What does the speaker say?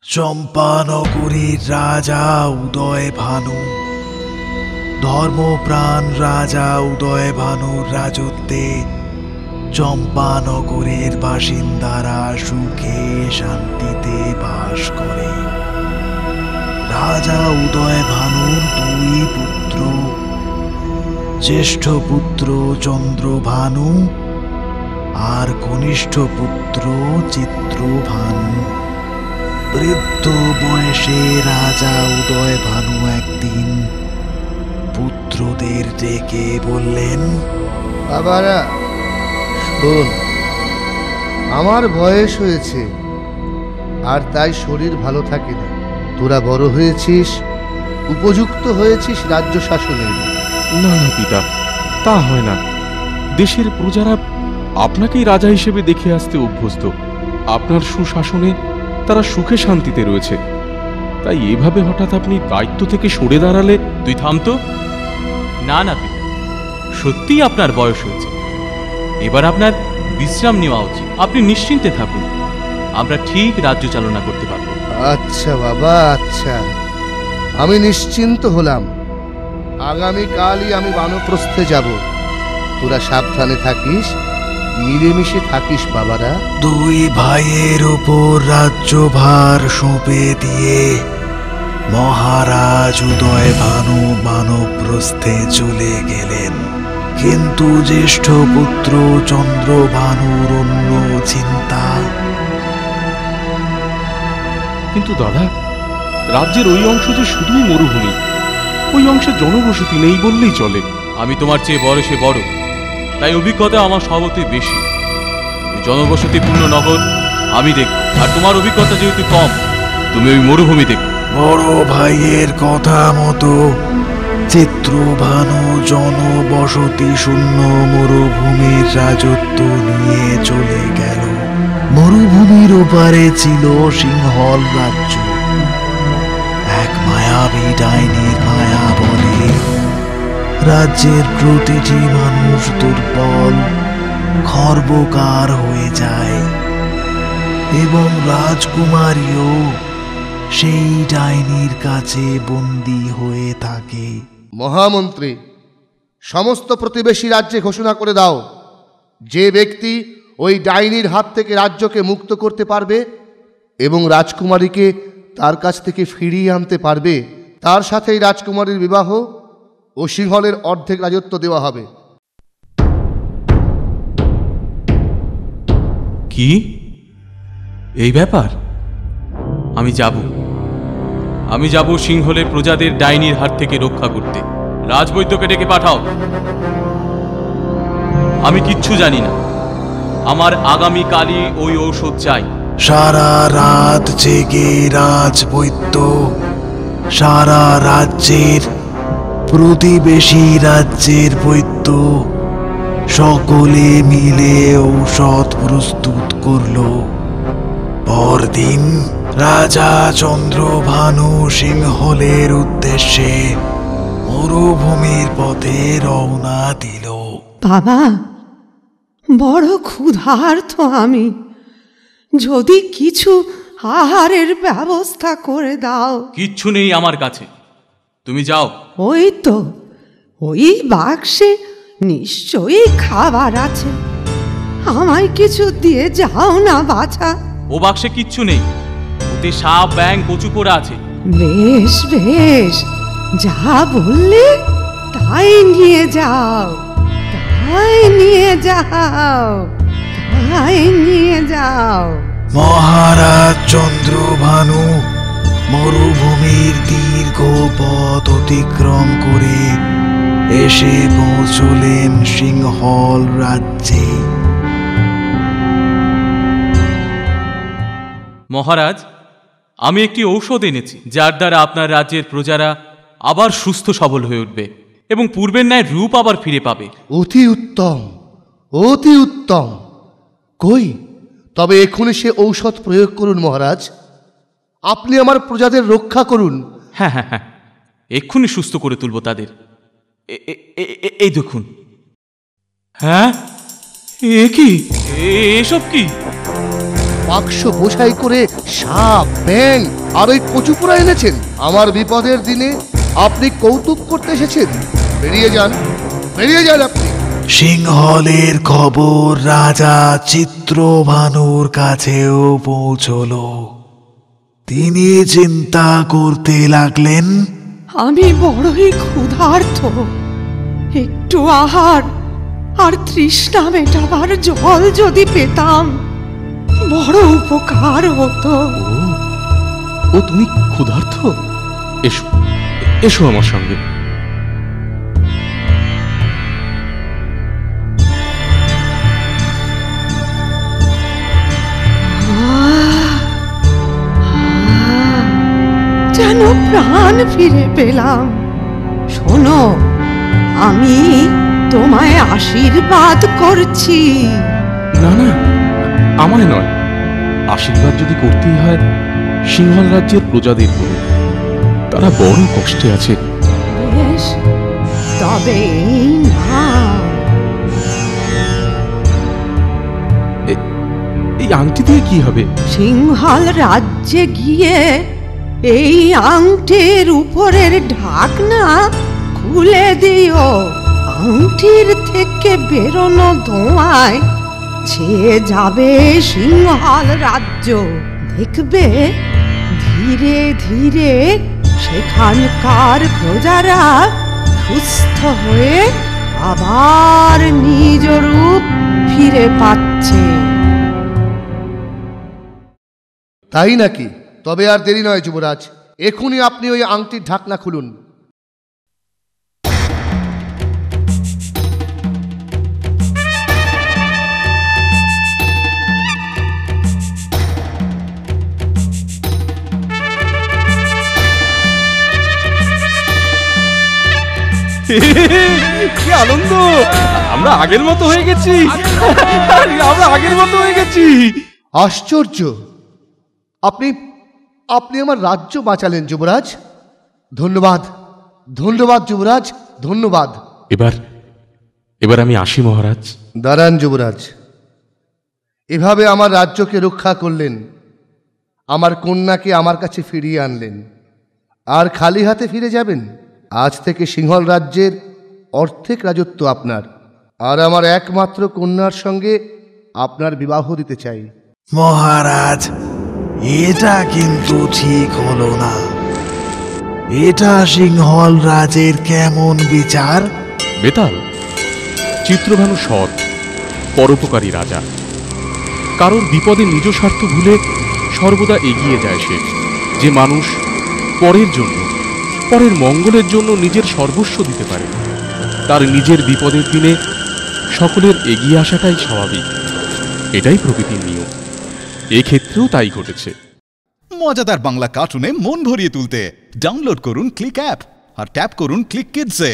চম্পানগরীর রাজা উদয় ভানু, ধর্মপ্রাণ রাজা উদয় ভানুর রাজত্বে চম্পানগরের বাসিন্দারা সুখে শান্তিতে বাস করে। রাজা উদয় ভানুর দুই পুত্র, জ্যেষ্ঠ পুত্র চন্দ্রভানু আর কনিষ্ঠ পুত্র চিত্রভানু। বৃদ্ধ বয়সে রাজা উদয় ভানু একদিন পুত্রদের ডেকে বললেন, বাবারা শোন, আমার বয়স হয়েছে আর তাই শরীর ভালো থাকে না। তোরা বড় হয়েছিস, উপযুক্ত হয়েছিস রাজ্য শাসনের। না না পিতা, তা হয় না। দেশের প্রজারা আপনাকেই রাজা হিসেবে দেখে আসতে অভ্যস্ত। আপনার সুশাসনে তারা সুখে শান্তিতে রয়েছে, তাই এভাবে হঠাৎ আপনি দায়িত্ব থেকে সরে দাঁড়ালে। তুই থাম তো। না না পিতা, সত্যিই আপনার বয়স হয়েছে, এবার আপনার বিশ্রাম নেওয়া উচিত। আপনি নিশ্চিন্তে থাকুন, আমরা ঠিক রাজ্য চালনা করতে পারব। আচ্ছা বাবা, আচ্ছা, আমি নিশ্চিন্ত হলাম। আগামীকালই আমি বানপ্রস্থে যাব। তোরা সাবধানে থাকিস, মিলেমিশে থাকিস বাবারা। দুই ভাইয়ের উপর রাজ্যভার সঁপে দিয়ে মহারাজ উদয় ভানু বানপ্রস্থে চলে গেলেন। কিন্তু জ্যেষ্ঠ পুত্র চন্দ্রভানুর অন্য চিন্তা। কিন্তু দাদা, রাজ্যের ওই অংশ যে শুধুই মরুভূমি, ওই অংশে জনবসতি নেই বললেই চলে। আমি তোমার চেয়ে বয়সে বড়, তাই অভিজ্ঞতা আমার স্বভাবতই বেশি। জনবসতিপূর্ণ নগর আমি দেখব, আর তোমার অভিজ্ঞতা যেহেতু কম, তুমি ওই মরুভূমি দেখো। বড় ভাইয়ের কথা মতো চিত্রভানু জনবসতি শূন্য মরুভূমির রাজত্ব নিয়ে চলে গেল। মরুভূমির ওপারে ছিল সিংহল রাজ্য। এক মায়াবী ডাইনির মায়া বলে রাজ্যের প্রতিটি মানুষ দুর্বল, খর্বকার হয়ে যায়, এবং রাজকুমারীও সেই ডাইনির কাছে বন্দী হয়ে থাকে। মহামন্ত্রী, সমস্ত প্রতিবেশী রাজ্যে ঘোষণা করে দাও, যে ব্যক্তি ওই ডাইনির হাত থেকে রাজ্যকে মুক্ত করতে পারবে এবং রাজকুমারীকে তার কাছ থেকে ফিরিয়ে আনতে পারবে, তার সাথেই রাজকুমারীর বিবাহ ও সিংহলের অর্ধেক রাজত্ব দেওয়া হবে। কি এই ব্যাপার? আমি যাব সিংহলের প্রজাদের ডাইনির হাত থেকে রক্ষা করতে। রাজবৈদ্যকে ডেকে পাঠাও। আমি কিচ্ছু জানি না, আমার আগামীকালই ওই ঔষধ চাই। সারা রাত জেগে রাজবৈদ্য সারা রাজ্যের প্রতিবেশী রাজ্যের বৈদ্য সকলে মিলে ঔষধ প্রস্তুত করল। পরদিন রাজা চন্দ্রভানু সিংহলের উদ্দেশ্যে মরুভূমির পথে রওনা দিল। বাবা, বড় ক্ষুধার্ত আমি, যদি কিছু আহারের ব্যবস্থা করে দাও। কিচ্ছু নেই আমার কাছে, তুমি যাও। ওই তো, ওই বাক্সে নিশ্চয়ই খাবার আছে, আমায় কিছু দিয়ে যাও না বাছা। ও বাক্সে কিচ্ছু নেই, ওতে সাপ ব্যাঙ কচু পোড়া আছে। বেশ বেশ, যা বললে তাই নিয়ে যাও, তাই নিয়ে যাও, তাই নিয়ে যাও। মহারাজ চন্দ্রভানু মরুভূমির দীর্ঘ পথ অতিক্রম করে এসে পৌঁছলেন সিংহল রাজ্যে। মহারাজ, আমি একটি ঔষধ এনেছি, যার দ্বারা আপনার রাজ্যের প্রজারা আবার সুস্থ সবল হয়ে উঠবে এবং পূর্বের ন্যায় রূপ আবার ফিরে পাবে। অতি উত্তম, অতি উত্তম। কই, তবে এক্ষুনি সে ঔষধ প্রয়োগ করুন মহারাজ। আপনি আমার প্রজাদের রক্ষা করুন। হ্যাঁ হ্যাঁ হ্যাঁ, এক্ষুনি সুস্থ করে তুলব তাদের। এই দেখুন। হ্যাঁ, এ কি? এসব কি? বাক্স বোঝাই করে সাপ, ব্যাং আর ওই কচুপুরা এনেছেন। আমার বিপদের দিনে আপনি কৌতুক করতে এসেছেন? বেরিয়ে যান, বেরিয়ে যান আপনি। সিংহলের খবর রাজা চিত্রভানুর কাছেও পৌঁছলো। তিনি চিন্তা করতে লাগলেন, আমি বড়ই ক্ষুধার্ত, একটু আহার আর তৃষ্ণা মেটাবার জল যদি পেতাম বড় উপকার হতো। ও তুমি ক্ষুধার্ত? এসো, এসো আমার সঙ্গে। যেন প্রাণ ফিরে পেলাম। শোনো, আমি তোমায় আশীর্বাদ করছি। না না, আমায় নয়। আশীর্বাদ যদি করতেই হয় সিংহল রাজ্যের প্রজাদের করুন, তারা বড় কষ্টে আছে। বেশ, তবে এই নাও। এই আংটি দিয়ে কি হবে? সিংহল রাজ্যে গিয়ে এই আংটির উপরের ঢাকনা খুলে দিও। আংটির থেকে বেরোনো ধোঁয়ায় ছেয়ে যাবে সিংহল রাজ্য। দেখবে ধীরে ধীরে সেখানকার প্রজারা সুস্থ হয়ে আবার নিজ রূপ ফিরে পাচ্ছে। তাই নাকি? তবে আর দেরি নয় যুবরাজ, এখনই আপনি ওই আংটির ঢাকনা খুলুন। কি আনন্দ! আমরা আগের মতো হয়ে গেছি, আমরা আগের মতো হয়ে গেছি। আশ্চর্য! আপনি আপনি আমার রাজ্য বাঁচালেন যুবরাজ। ধন্যবাদ, ধন্যবাদ যুবরাজ, ধন্যবাদ। এবার আমি আসি মহারাজ। দাঁড়ান যুবরাজ, এভাবে আমার রাজ্যকে রক্ষা করলেন, আমার কন্যাকে আমার কাছে ফিরিয়ে আনলেন, আর খালি হাতে ফিরে যাবেন? আজ থেকে সিংহল রাজ্যের অর্ধেক রাজত্ব আপনার, আর আমার একমাত্র কন্যার সঙ্গে আপনার বিবাহ দিতে চাই। মহারাজ, এটা কিন্তু ঠিক হলো না। এটা সিংহল রাজের কেমন বিচার? বেতাল, চিত্রভানু সৎ, পরোপকারী রাজা। কারোর বিপদে নিজ স্বার্থ ভুলে সর্বদা এগিয়ে যায় সে। যে মানুষ পরের জন্য, পরের মঙ্গলের জন্য নিজের সর্বস্ব দিতে পারে, তার নিজের বিপদের দিনে সকলের এগিয়ে আসাটাই স্বাভাবিক। এটাই প্রকৃতির নিয়ম। এক্ষেত্রেও তাই ঘটেছে। মজাদার বাংলা কার্টুনে মন ভরিয়ে তুলতে ডাউনলোড করুন ক্লিক অ্যাপ আর ট্যাপ করুন ক্লিক কিডসে।